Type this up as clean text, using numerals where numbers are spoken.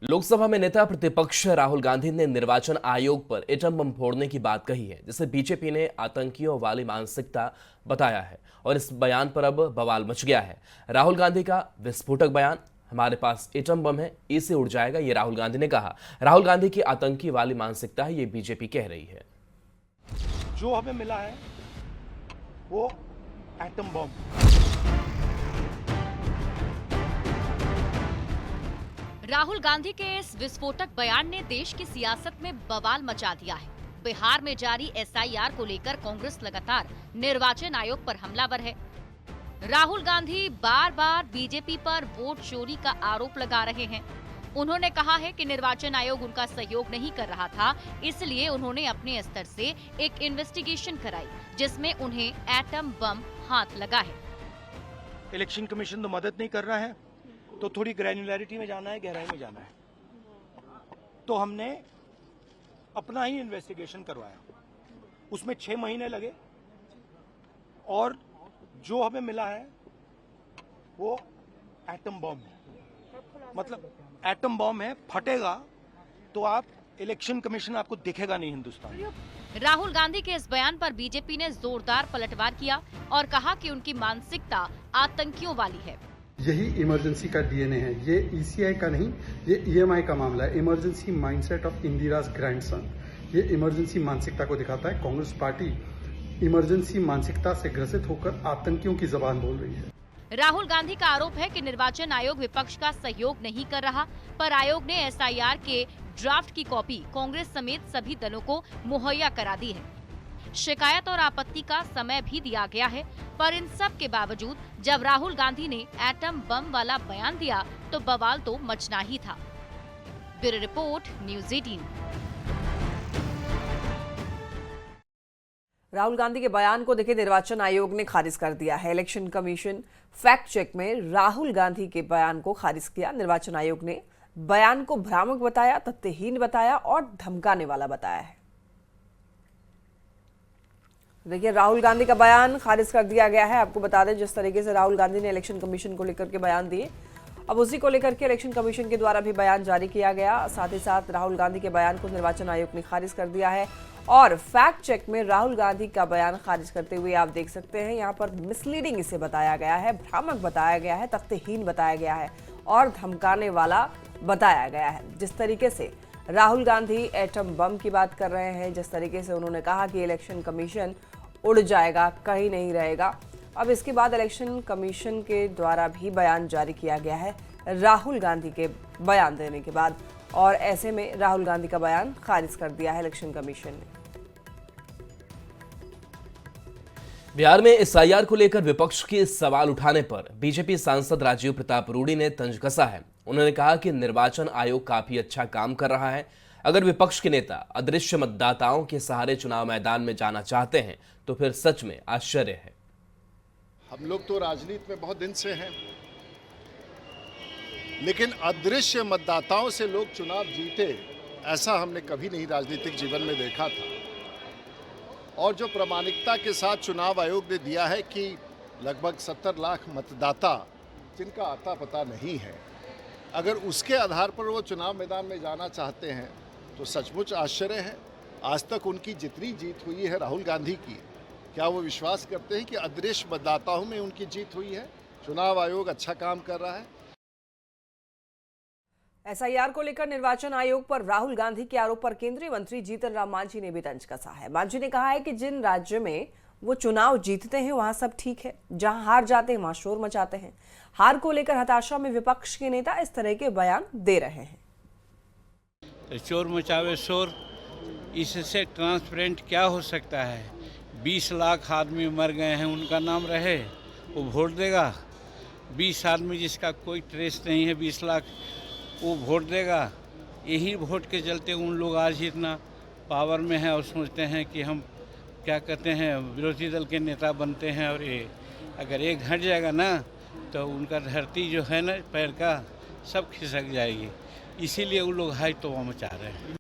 लोकसभा में नेता प्रतिपक्ष राहुल गांधी ने निर्वाचन आयोग पर एटम बम फोड़ने की बात कही है, जिसे बीजेपी ने आतंकियों वाली मानसिकता बताया है और इस बयान पर अब बवाल मच गया है। राहुल गांधी का विस्फोटक बयान, हमारे पास एटम बम है, इससे उड़ जाएगा, ये राहुल गांधी ने कहा। राहुल गांधी की आतंकी वाली मानसिकता है, ये बीजेपी कह रही है। जो हमें मिला है वो एटम बम। राहुल गांधी के इस विस्फोटक बयान ने देश की सियासत में बवाल मचा दिया है। बिहार में जारी एसआईआर को लेकर कांग्रेस लगातार निर्वाचन आयोग पर हमलावर है। राहुल गांधी बार बार बीजेपी पर वोट चोरी का आरोप लगा रहे हैं। उन्होंने कहा है कि निर्वाचन आयोग उनका सहयोग नहीं कर रहा था, इसलिए उन्होंने अपने स्तर से एक इन्वेस्टिगेशन कराई, जिसमें उन्हें एटम बम हाथ लगा है। इलेक्शन कमीशन तो मदद नहीं कर रहा है, तो थोड़ी ग्रैन्युलैरिटी में जाना है, गहराई में जाना है, तो हमने अपना ही इन्वेस्टिगेशन करवाया। उसमें 6 महीने लगे और जो हमें मिला है वो एटम बम है। मतलब एटम बम है, फटेगा तो आप इलेक्शन कमीशन आपको दिखेगा नहीं हिंदुस्तान में। राहुल गांधी के इस बयान पर बीजेपी ने जोरदार पलटवार किया और कहा कि उनकी मानसिकता आतंकियों वाली है। यही इमरजेंसी का डीएनए है। ये ईसीआई का नहीं, ये ईएमआई का मामला है। Emergency mindset of Indira's grandson, ये इमरजेंसी मानसिकता को दिखाता है। कांग्रेस पार्टी इमरजेंसी मानसिकता से ग्रसित होकर आतंकियों की जबान बोल रही है। राहुल गांधी का आरोप है कि निर्वाचन आयोग विपक्ष का सहयोग नहीं कर रहा, पर आयोग ने एसआईआर के ड्राफ्ट की कॉपी कांग्रेस समेत सभी दलों को मुहैया करा दी है। शिकायत और आपत्ति का समय भी दिया गया है, पर इन सब के बावजूद जब राहुल गांधी ने एटम बम वाला बयान दिया तो बवाल तो मचना ही था। Bureau report, news 18। Rahul Gandhi के बयान को देखिए निर्वाचन आयोग ने खारिज कर दिया है। इलेक्शन कमीशन फैक्ट चेक में राहुल गांधी के बयान को खारिज किया। निर्वाचन आयोग ने बयान को भ्रामक बताया, तथ्यहीन बताया और धमकाने वाला बताया है। देखिए राहुल गांधी का बयान खारिज कर दिया गया है। आपको बता दें जिस तरीके से राहुल गांधी ने इलेक्शन कमीशन को लेकर के बयान दिए, अब उसी को लेकर के इलेक्शन कमीशन के द्वारा भी बयान जारी किया गया। साथ ही साथ राहुल गांधी के बयान को निर्वाचन आयोग ने खारिज कर दिया है और फैक्ट चेक में राहुल गांधी का बयान खारिज करते हुए आप देख सकते हैं यहाँ पर मिसलीडिंग इसे बताया गया है, भ्रामक बताया गया है, तथ्यहीन बताया गया है और धमकाने वाला बताया गया है। जिस तरीके से राहुल गांधी एटम बम की बात कर रहे हैं, जिस तरीके से उन्होंने कहा कि इलेक्शन कमीशन उड़ जाएगा, कहीं नहीं रहेगा। अब इसके बाद इलेक्शन कमीशन के द्वारा भी बयान जारी किया गया है राहुल गांधी के बयान देने के बाद, और ऐसे में राहुल गांधी का बयान खारिज कर दिया है इलेक्शन कमीशन ने। बिहार में एसआईआर को लेकर विपक्ष के सवाल उठाने पर बीजेपी सांसद राजीव प्रताप रूडी ने तंज कसा है। उन्होंने कहा कि निर्वाचन आयोग काफी अच्छा काम कर रहा है। अगर विपक्ष के नेता अदृश्य मतदाताओं के सहारे चुनाव मैदान में जाना चाहते हैं तो फिर सच में आश्चर्य है। हम लोग तो राजनीति में बहुत दिन से हैं, लेकिन अदृश्य मतदाताओं से लोग चुनाव जीते ऐसा हमने कभी नहीं राजनीतिक जीवन में देखा था। और जो प्रामाणिकता के साथ चुनाव आयोग ने दिया है कि लगभग 70 लाख मतदाता जिनका आता पता नहीं है, अगर उसके आधार पर वो चुनाव मैदान में जाना चाहते हैं तो सचमुच आश्चर्य है। आज तक उनकी जितनी जीत हुई है राहुल गांधी की, क्या वो विश्वास करते हैं कि अदृश्य मतदाताओं में उनकी जीत हुई है? चुनाव आयोग अच्छा काम कर रहा है। एसआईआर को लेकर निर्वाचन आयोग पर राहुल गांधी के आरोप पर केंद्रीय मंत्री जीतन राम मांझी ने भी तंज कसा है। मांझी ने कहा है कि जिन राज्यों में वो चुनाव जीतते हैं वहां सब ठीक है, जहां हार जाते हैं वहां शोर मचाते हैं। हार को लेकर हताशा में विपक्ष के नेता इस तरह के बयान दे रहे हैं। शोर मचावे शोर, इससे ट्रांसपेरेंट क्या हो सकता है? 20 लाख आदमी मर गए हैं, उनका नाम रहे, वो वोट देगा। 20 आदमी जिसका कोई ट्रेस नहीं है, 20 लाख, वो वोट देगा। यही वोट के चलते उन लोग आज इतना पावर में हैं और सोचते हैं कि हम क्या कहते हैं विरोधी दल के नेता बनते हैं, और ये अगर एक हट जाएगा ना तो उनका धरती जो है ना पैर का सब खिसक जाएगी। इसीलिए वो लोग हाई तौबा मचा रहे हैं।